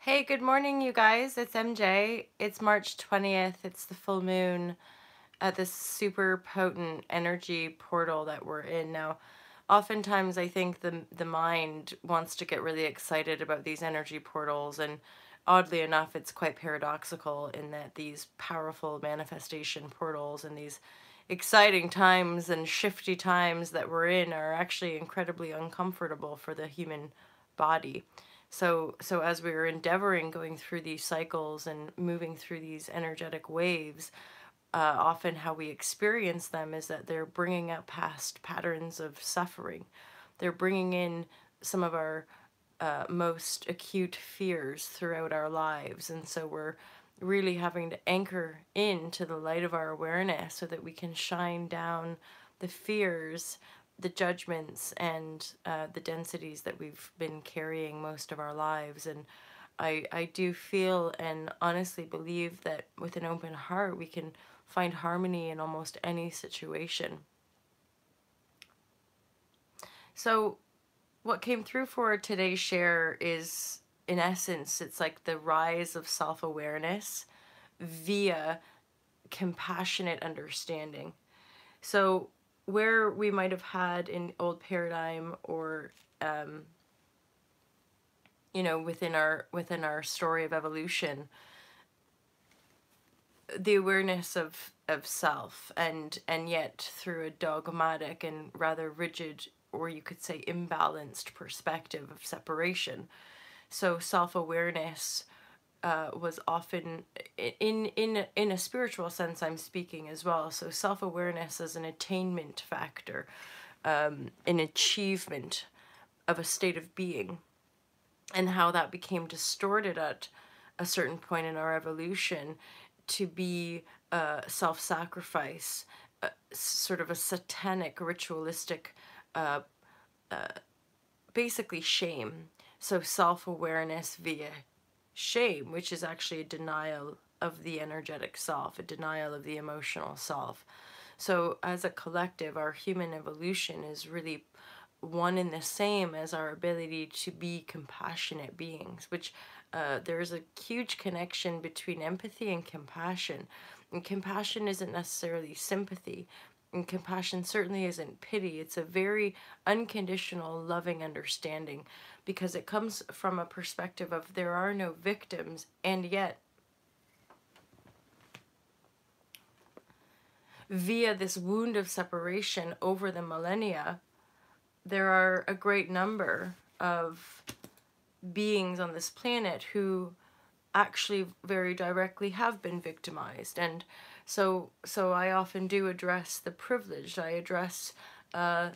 Hey, good morning, you guys. It's MJ. It's March 20th. It's the full moon at this super potent energy portal that we're in now. Oftentimes, I think the mind wants to get really excited about these energy portals, and oddly enough, it's quite paradoxical in that these powerful manifestation portals and these exciting times and shifty times that we're in are actually incredibly uncomfortable for the human body. So as we are endeavoring going through these cycles and moving through these energetic waves, often how we experience them is that they're bringing up past patterns of suffering. They're bringing in some of our most acute fears throughout our lives. And so we're really having to anchor into the light of our awareness so that we can shine down the fears, the judgments, and the densities that we've been carrying most of our lives. And I do feel and honestly believe that with an open heart, we can find harmony in almost any situation. So, what came through for today's share is, in essence, it's like the rise of self awareness via compassionate understanding. So, where we might have had an old paradigm or within our story of evolution, the awareness of self, and yet through a dogmatic and rather rigid, or you could say imbalanced perspective of separation. So self-awareness was often in a spiritual sense, I'm speaking as well. So self-awareness as an attainment factor, an achievement of a state of being, and how that became distorted at a certain point in our evolution to be self-sacrifice, sort of a satanic, ritualistic, basically shame. So self-awareness via shame, which is actually a denial of the energetic self, a denial of the emotional self. So as a collective, our human evolution is really one and the same as our ability to be compassionate beings, which there's a huge connection between empathy and compassion. And compassion isn't necessarily sympathy, and compassion certainly isn't pity. It's a very unconditional, loving understanding, because it comes from a perspective of there are no victims, and yet via this wound of separation over the millennia, there are a great number of beings on this planet who actually very directly have been victimized. And so I often do address the privileged. I address the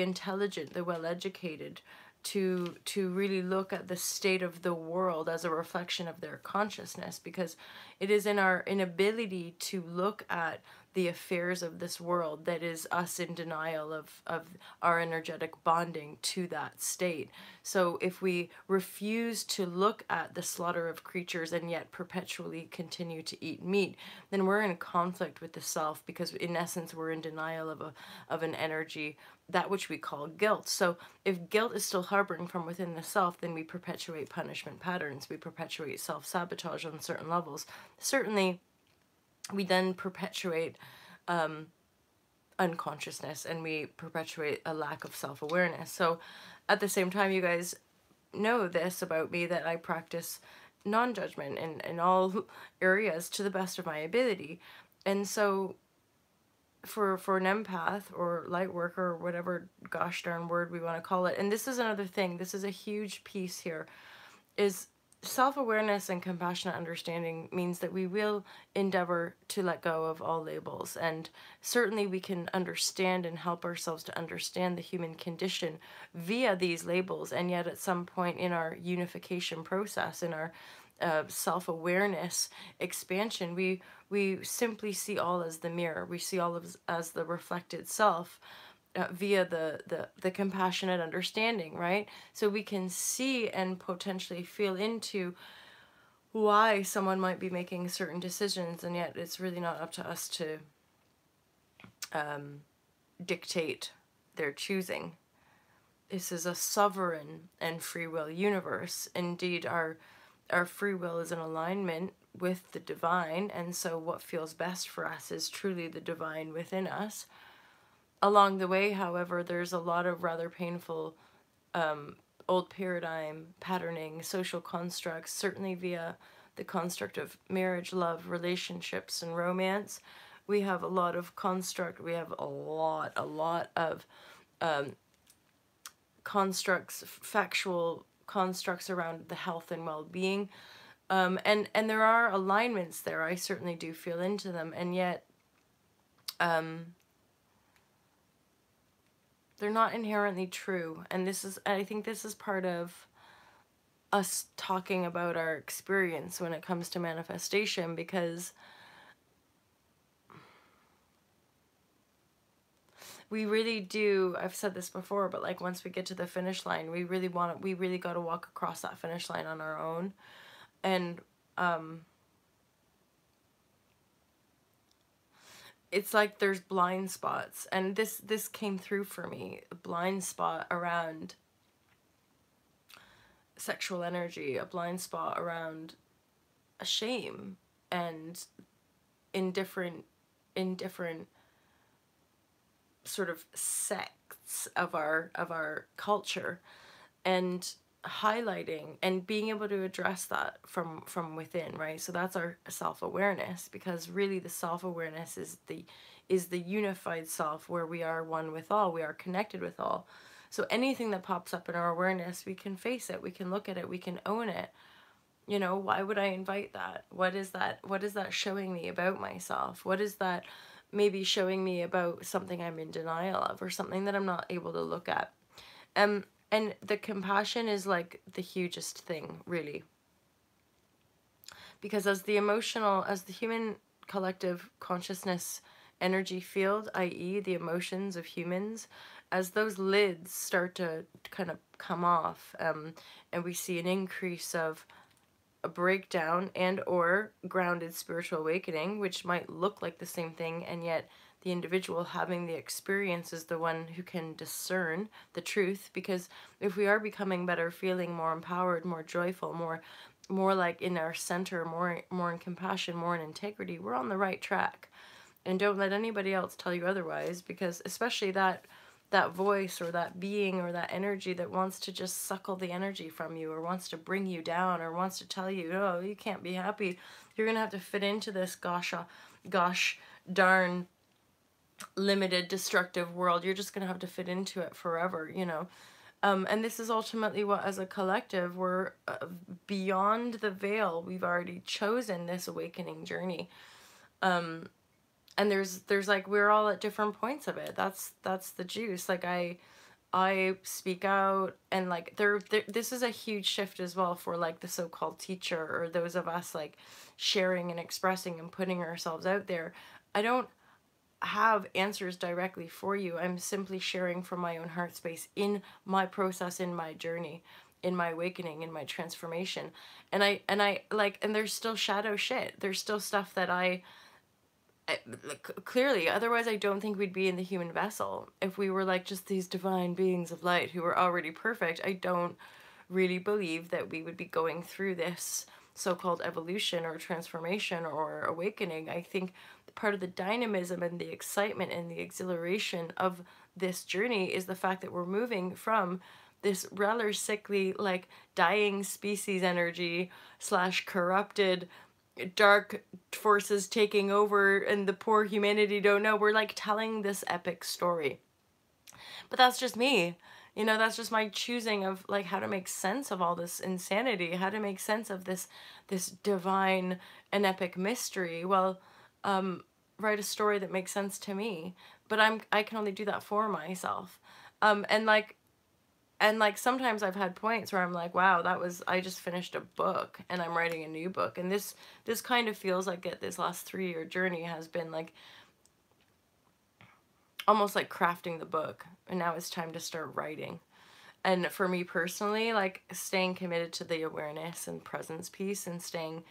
intelligent, the well-educated, to really look at the state of the world as a reflection of their consciousness, because it is in our inability to look at the affairs of this world that is us in denial of our energetic bonding to that state. So if we refuse to look at the slaughter of creatures and yet perpetually continue to eat meat, then we're in conflict with the self, because in essence we're in denial of an energy, that which we call guilt. So if guilt is still harboring from within the self, then we perpetuate punishment patterns, we perpetuate self-sabotage on certain levels. Certainly we then perpetuate unconsciousness, and we perpetuate a lack of self-awareness. So at the same time, you guys know this about me, that I practice non-judgment in all areas to the best of my ability. And so for an empath or light worker or whatever gosh darn word we want to call it, and this is another thing, this is a huge piece here, is self-awareness and compassionate understanding means that we will endeavor to let go of all labels. And certainly we can understand and help ourselves to understand the human condition via these labels, and yet at some point in our unification process, in our self-awareness expansion, we simply see all as the mirror. We see all as the reflected self, via the compassionate understanding, right? So we can see and potentially feel into why someone might be making certain decisions, and yet it's really not up to us to dictate their choosing. This is a sovereign and free will universe. Indeed, our our free will is in alignment with the divine, and so what feels best for us is truly the divine within us. Along the way, however, there's a lot of rather painful old paradigm, patterning, social constructs, certainly via the construct of marriage, love, relationships, and romance. We have a lot of construct, we have a lot of constructs, factual constructs around the health and well-being. And there are alignments there. I certainly do feel into them, and yet they're not inherently true. And I think this is part of us talking about our experience when it comes to manifestation, because we really do, I've said this before, but like once we get to the finish line, we really got to walk across that finish line on our own. And it's like there's blind spots, and this came through for me, a blind spot around sexual energy, a blind spot around a shame, and in different sort of sects of our culture, and highlighting and being able to address that from within, right? So that's our self-awareness, because really the self-awareness is the unified self, where we are one with all, we are connected with all. So anything that pops up in our awareness, we can face it, we can look at it, we can own it. You know, why would I invite that? What is that showing me about myself? What is that maybe showing me about something I'm in denial of, or something that I'm not able to look at? And the compassion is like the hugest thing, really. Because as the human collective consciousness energy field, i.e. the emotions of humans, as those lids start to kind of come off, and we see an increase of a breakdown and or grounded spiritual awakening, which might look like the same thing, and yet the individual having the experience is the one who can discern the truth. Because if we are becoming better, feeling more empowered, more joyful, more like in our center, more in compassion, more in integrity, we're on the right track. And don't let anybody else tell you otherwise, because especially that voice or that being or that energy that wants to just suckle the energy from you, or wants to bring you down, or wants to tell you, oh, you can't be happy, you're gonna have to fit into this gosh darn limited destructive world, you're just gonna have to fit into it forever, you know. And this is ultimately what, as a collective, we're beyond the veil, we've already chosen this awakening journey. And there's like, we're all at different points of it. That's the juice. Like I speak out, and like this is a huge shift as well for like the so-called teacher, or those of us like sharing and expressing and putting ourselves out there. I don't have answers directly for you. I'm simply sharing from my own heart space, in my process, in my journey, in my awakening, in my transformation. And I like, and there's still shadow shit. There's still stuff that clearly, otherwise I don't think we'd be in the human vessel. If we were like just these divine beings of light who were already perfect, I don't really believe that we would be going through this so-called evolution or transformation or awakening. I think part of the dynamism and the excitement and the exhilaration of this journey is the fact that we're moving from this rather sickly, like dying species energy / corrupted dark forces taking over, and the poor humanity don't know. We're like telling this epic story, but that's just me, you know. That's just my choosing of like how to make sense of all this insanity, how to make sense of this divine and epic mystery. Well, write a story that makes sense to me, but I can only do that for myself. And like sometimes I've had points where I'm like, wow, I just finished a book and I'm writing a new book. And this kind of feels like this last 3-year journey has been like almost like crafting the book. And now it's time to start writing. And for me personally, like staying committed to the awareness and presence piece, and staying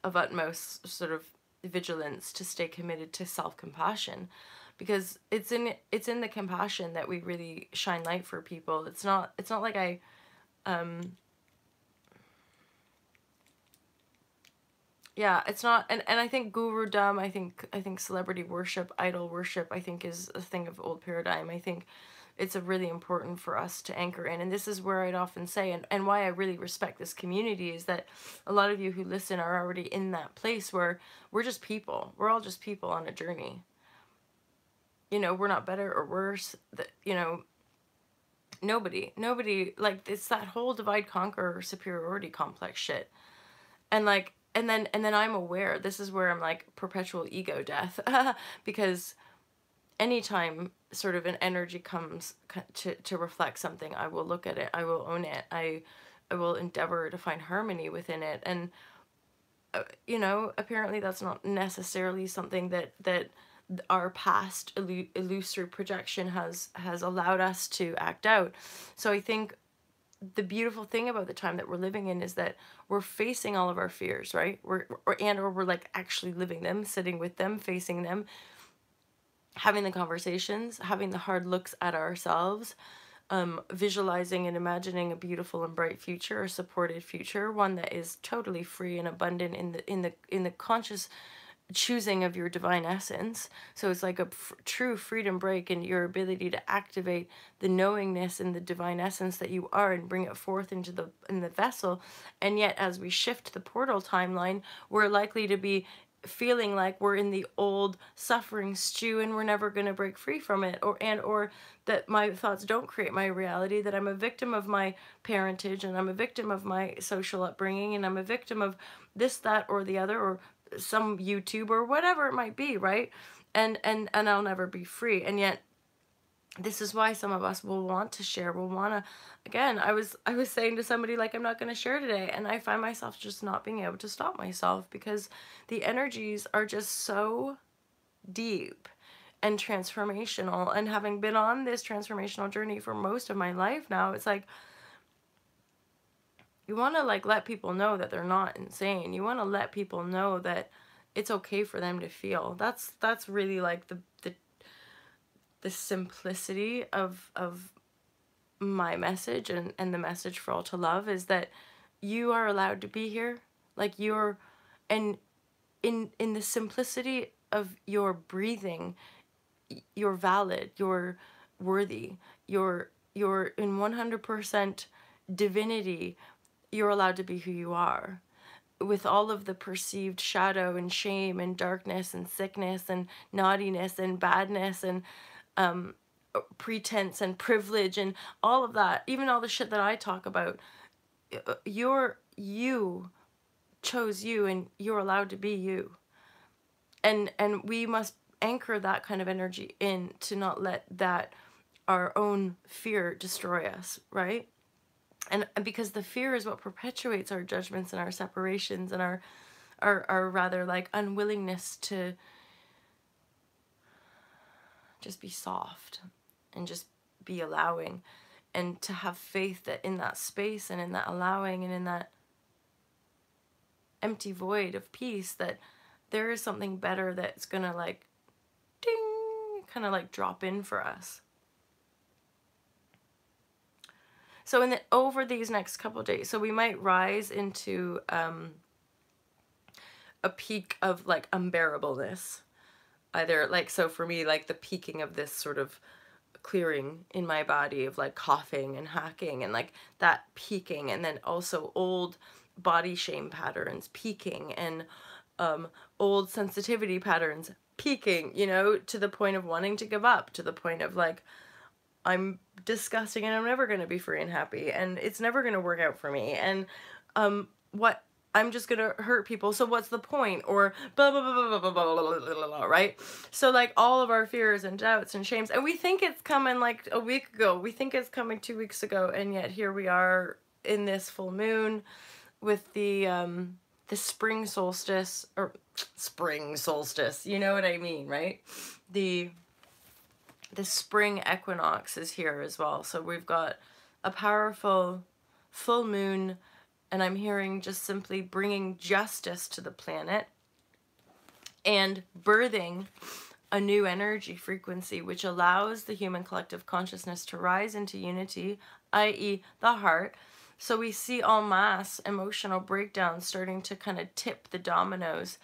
of utmost sort of vigilance to stay committed to self-compassion. Because it's in the compassion that we really shine light for people. It's not like Yeah, it's not, and I think gurudom, I think celebrity worship, idol worship, I think is a thing of old paradigm. I think it's a really important for us to anchor in. And this is where I'd often say, and why I really respect this community, is that a lot of you who listen are already in that place where we're just people. We're all just people on a journey. You know, we're not better or worse. That, you know, nobody, like, it's that whole divide, conquer, superiority complex shit. And like, and then I'm aware, this is where I'm like perpetual ego death, because anytime sort of an energy comes to reflect something, I will look at it, I will own it, I will endeavor to find harmony within it. And you know, apparently that's not necessarily something that our past illusory projection has allowed us to act out. So I think the beautiful thing about the time that we're living in is that we're facing all of our fears, right? Or we're like actually living them, sitting with them, facing them, having the conversations, having the hard looks at ourselves, visualizing and imagining a beautiful and bright future, a supported future, one that is totally free and abundant in the conscious choosing of your divine essence. So it's like a true freedom break in your ability to activate the knowingness and the divine essence that you are and bring it forth into the vessel. And yet as we shift the portal timeline, we're likely to be feeling like we're in the old suffering stew and we're never going to break free from it, or that my thoughts don't create my reality, that I'm a victim of my parentage and I'm a victim of my social upbringing and I'm a victim of this, that, or the other, or some YouTube or whatever it might be, right? And I'll never be free. And yet this is why some of us will want to share, will want to, again, I was saying to somebody, like, I'm not going to share today, and I find myself just not being able to stop myself because the energies are just so deep and transformational. And having been on this transformational journey for most of my life now, it's like you want to like let people know that they're not insane. You want to let people know that it's okay for them to feel. That's really like the simplicity of my message, and the message for all to love is that you are allowed to be here. Like, you're, and in the simplicity of your breathing, you're valid, you're worthy, you're in 100% divinity. You're allowed to be who you are, with all of the perceived shadow and shame and darkness and sickness and naughtiness and badness and pretense and privilege and all of that, even all the shit that I talk about. You chose you, and you're allowed to be you. And we must anchor that kind of energy in, to not let that, our own fear, destroy us, right? And because the fear is what perpetuates our judgments and our separations and our rather like unwillingness to just be soft and just be allowing, and to have faith that in that space and in that allowing and in that empty void of peace, that there is something better that's gonna like ding, kind of like drop in for us. So over these next couple days, so we might rise into a peak of like unbearableness, either like, so for me, like the peaking of this sort of clearing in my body of like coughing and hacking and like that peaking, and then also old body shame patterns peaking, and old sensitivity patterns peaking, you know, to the point of wanting to give up, to the point of like, I'm disgusting and I'm never going to be free and happy and it's never going to work out for me, and what, I'm just gonna hurt people, so what's the point, or blah blah blah blah blah blah blah blah blah, right? So like all of our fears and doubts and shames, and we think it's coming like a week ago, we think it's coming 2 weeks ago, and yet here we are in this full moon with the spring solstice, or spring solstice, you know what I mean, right? The spring equinox is here as well, so we've got a powerful full moon. And I'm hearing just simply bringing justice to the planet and birthing a new energy frequency, which allows the human collective consciousness to rise into unity, i.e. the heart, So we see en masse emotional breakdowns starting to kind of tip the dominoes.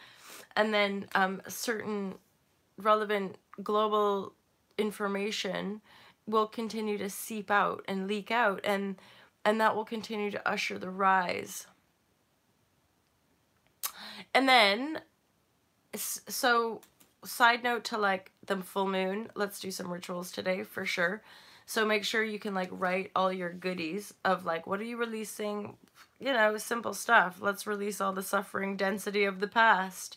And then certain relevant global information will continue to seep out and leak out, and that will continue to usher the rise. And then, so side note to like the full moon, let's do some rituals today for sure. So make sure you can like write all your goodies of like, what are you releasing? You know, simple stuff. Let's release all the suffering density of the past,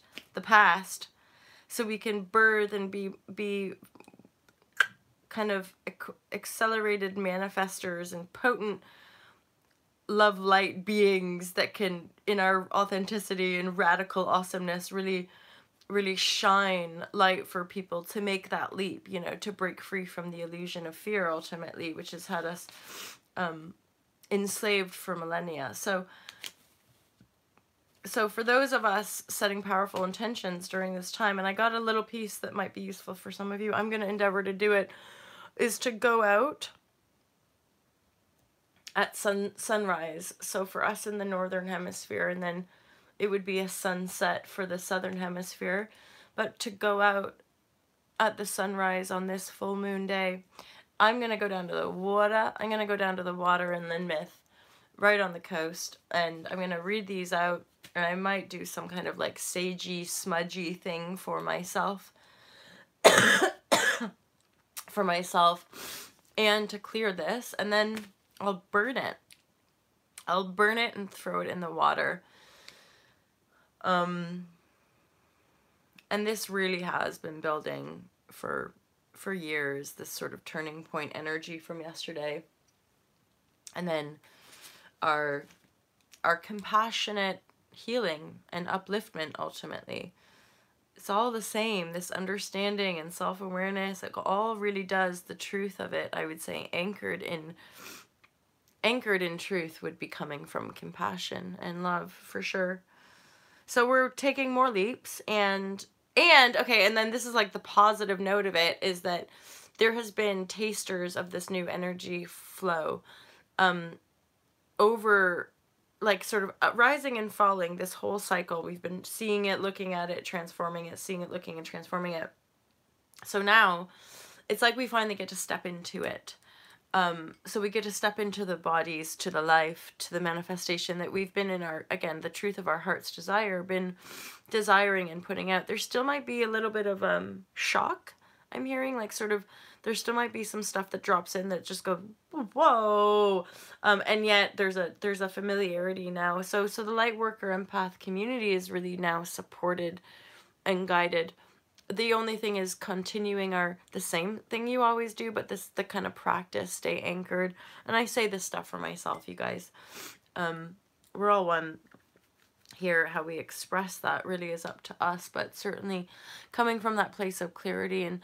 so we can birth and be kind of accelerated manifestors and potent love light beings that can, in our authenticity and radical awesomeness, really shine light for people to make that leap, you know, to break free from the illusion of fear ultimately, which has had us enslaved for millennia. So for those of us setting powerful intentions during this time, and I got a little piece that might be useful for some of you, I'm going to endeavor to do it, is to go out at sunrise. So for us in the northern hemisphere, and then it would be a sunset for the southern hemisphere, but to go out at the sunrise on this full moon day, I'm going to go down to the water. I'm going to go down to the water in Lynmouth, right on the coast, and I'm going to read these out, and I might do some kind of like sagey, smudgy thing for myself. And to clear this, and then I'll burn it. I'll burn it and throw it in the water. And this really has been building for years, this sort of turning point energy from yesterday. And then our compassionate healing and upliftment ultimately. It's all the same, this understanding and self-awareness, it all really does, the truth of it, I would say, anchored in truth would be coming from compassion and love for sure. So we're taking more leaps, and okay, and then this is like the positive note of it, is that there has been tasters of this new energy flow over like sort of rising and falling this whole cycle. We've been seeing it, looking at it, transforming it, seeing it, looking and transforming it. So now it's like we finally get to step into it. So we get to step into the bodies, to the life, to the manifestation that we've been in our, again, the truth of our heart's desire, been desiring and putting out. There still might be a little bit of shock, I'm hearing, like sort of, there still might be some stuff that drops in that just go, whoa, and yet there's a familiarity now. So the light worker empath community is really now supported and guided. The only thing is continuing the same thing you always do, but the kind of practice, stay anchored. And I say this stuff for myself, you guys. We're all one here. How we express that really is up to us, but certainly coming from that place of clarity and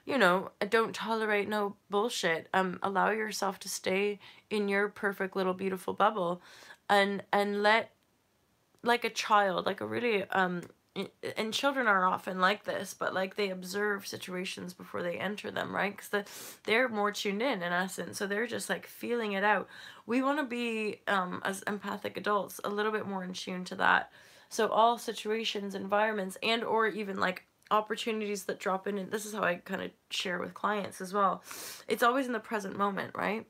you know, don't tolerate no bullshit. Allow yourself to stay in your perfect little beautiful bubble, and let, like a child, like a really and children are often like this, but like they observe situations before they enter them, right? Because they're more tuned in essence, so they're just like feeling it out. We want to be as empathic adults a little bit more in tune to that. So all situations, environments, and or even like opportunities that drop in, and this is how I kind of share with clients as well, it's always in the present moment, right?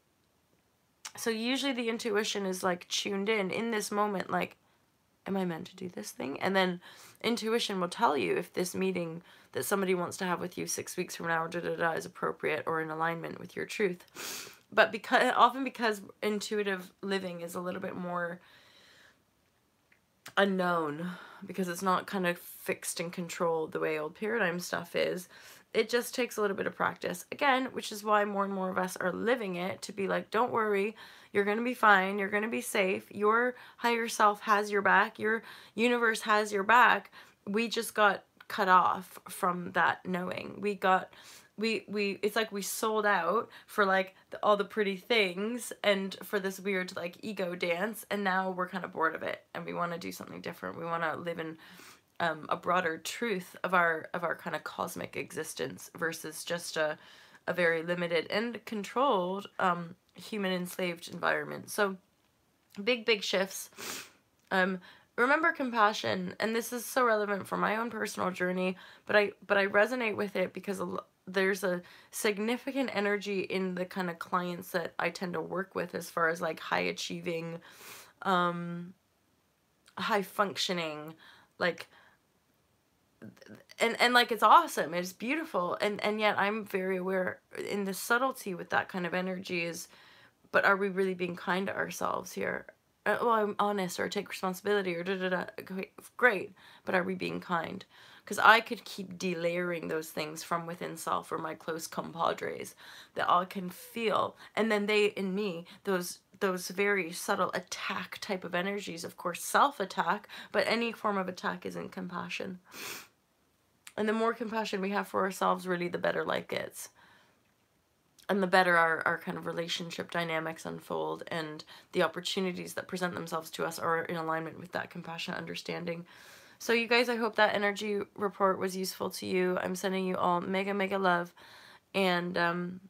So usually the intuition is like tuned in this moment, like, am I meant to do this thing? And then intuition will tell you if this meeting that somebody wants to have with you 6 weeks from now is appropriate or in alignment with your truth. But because intuitive living is a little bit more unknown, because it's not kind of fixed and controlled the way old paradigm stuff is, it just takes a little bit of practice, again, which is why more and more of us are living it, to be like, don't worry, you're going to be fine, you're going to be safe, your higher self has your back, your universe has your back. We just got cut off from that knowing. It's like we sold out for like all the pretty things and for this weird like ego dance, and now we're kind of bored of it and we want to do something different. We want to live in a broader truth of our kind of cosmic existence versus just a very limited and controlled human enslaved environment. So big shifts. Remember compassion, and this is so relevant for my own personal journey, but I resonate with it because there's a significant energy in the kind of clients that I tend to work with, as far as like high achieving, high functioning, like, and like, it's awesome, it's beautiful, and yet I'm very aware in the subtlety with that kind of energy is, but are we really being kind to ourselves here? Well, I'm honest, or take responsibility, or da da da. Great, but are we being kind? Because I could keep delayering those things from within self, or my close compadres that I can feel, and then they in me, those very subtle attack type of energies, of course, self-attack, but any form of attack isn't compassion. And the more compassion we have for ourselves, really, the better life gets. And the better our kind of relationship dynamics unfold, and the opportunities that present themselves to us are in alignment with that compassionate understanding. So you guys, I hope that energy report was useful to you. I'm sending you all mega love, and